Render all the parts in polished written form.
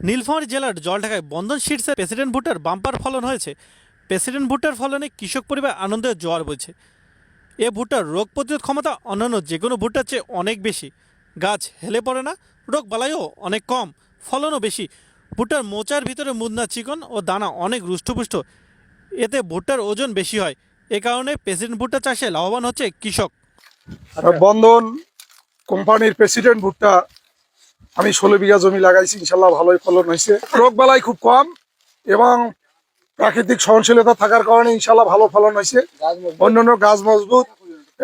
নীলফামারী জেলার জলঢাকায় বন্ধন শীর্ষে প্রেসিডেন্ট ভুট্টার বাম্পার ফলন হয়েছে। প্রেসিডেন্ট ভুট্টার ফলনে কৃষক পরিবার আনন্দের জোয়ার বইছে। এ ভুট্টার রোগ প্রতিরোধ ক্ষমতা অন্যান্য যে কোনো ভুট্টার চেয়ে অনেক বেশি। গাছ হেলে পড়ে না, রোগ বালাইও অনেক কম, ফলনও বেশি। ভুট্টার মোচার ভিতরে মুদনা চিকন ও দানা অনেক রুষ্টপুষ্ট। এতে ভুট্টার ওজন বেশি হয়। এ কারণে প্রেসিডেন্ট ভুট্টা চাষে লাভবান হচ্ছে কৃষক। বন্ধন কোম্পানির প্রেসিডেন্ট ভুট্টা আমি 16 বিঘা জমি লাগাইছি, ইনশাল্লাহ ভালোই ফলন হয়েছে। রোগ বালাই খুব কম এবং প্রাকৃতিক সহনশীলতা থাকার কারণে ইনশাল্লাহ ভালো ফলন হয়েছে। অন্যান্য গাছ মজবুত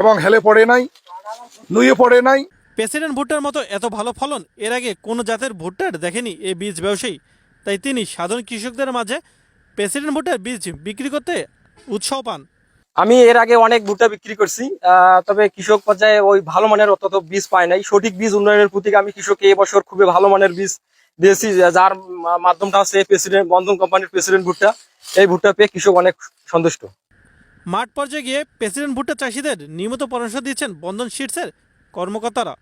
এবং হেলে পড়ে নাই, নুয়ে পড়ে নাই। প্রেসিডেন্ট ভুট্টার মতো এত ভালো ফলন এর আগে কোনো জাতের ভুট্টার দেখেনি এই বীজ ব্যবসায়ী। তাই তিনি সাধারণ কৃষকদের মাঝে প্রেসিডেন্ট ভুট্টার বীজ বিক্রি করতে উৎসাহ পান। আমি এর আগে অনেক ভুট্টা বিক্রি করছি, তবে কৃষক পর্যায়ে ওই ভালো মানের অত বীজ পায় নাই। সঠিক বীজ উন্নয়নের প্রতি আমি কৃষককে এবছর খুবই ভালো মানের বীজ দিয়েছি, যার মাধ্যমটা হচ্ছে প্রেসিডেন্ট বন্ধন কোম্পানির প্রেসিডেন্ট ভুট্টা। এই ভুট্টা পেয়ে কৃষক অনেক সন্তুষ্ট। মাঠ পর্যায়ে গিয়ে প্রেসিডেন্ট ভুট্টা চাষিদের নিয়মিত পরামর্শ দিচ্ছেন বন্ধন শীর্ষের কর্মকর্তারা।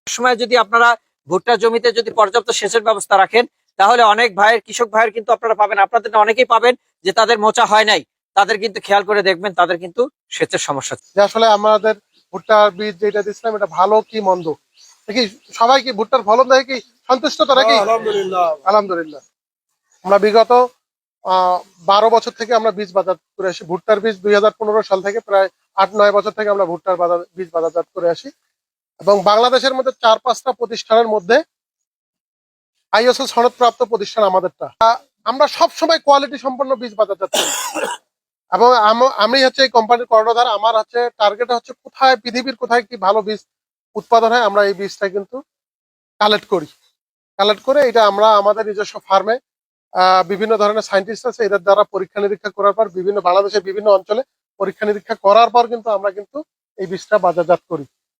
সময় যদি আপনারা ভুট্টা জমিতে যদি পর্যাপ্ত সেচের ব্যবস্থা রাখেন, তাহলে অনেক ভাইয়ের কৃষক ভাইয়ের কিন্তু আপনারা পাবেন, আপনাদের না অনেকেই পাবেন যে তাদের মোচা হয় নাই। তাদের কিন্তু খেয়াল করে দেখবেন তাদের কিন্তু সেচের সমস্যা। যে আসলে আমাদের ভুট্টার বীজ যেটা দিচ্ছিলাম এটা ভালো কি মন্দ দেখি, সবাই কি ভুট্টার ফলন দেখে কি সন্তুষ্ট তো নাকি? আলহামদুলিল্লাহ, আলহামদুলিল্লাহ। আমরা বিগত 12 বছর থেকে আমরা বীজ বাজার করে আসি। ভুট্টার বীজ 2015 সাল থেকে প্রায় 8-9 বছর থেকে আমরা ভুট্টার বীজ বাজারজাত করে আসি এবং বাংলাদেশের মধ্যে 4-5টা প্রতিষ্ঠানের মধ্যে আইএসও সনদপ্রাপ্ত প্রতিষ্ঠান আমাদেরটা। আমরা সব সময় কোয়ালিটি সম্পন্ন বীজ বাজারজাত করি এবং আমি হচ্ছে এই কোম্পানির কর্ণধার। আমার হচ্ছে টার্গেট হচ্ছে কোথায় পৃথিবীর কোথায় কি ভালো বীজ উৎপাদন হয়, আমরা এই বীজটা কিন্তু কালেক্ট করে এটা আমরা আমাদের নিজস্ব ফার্মে বিভিন্ন ধরনের সায়েন্টিস্ট আছে, এদের দ্বারা পরীক্ষা নিরীক্ষা করার পর বাংলাদেশের বিভিন্ন অঞ্চলে পরীক্ষা নিরীক্ষা করার পর কিন্তু আমরা কিন্তু এই বীজটা বাজারজাত করি।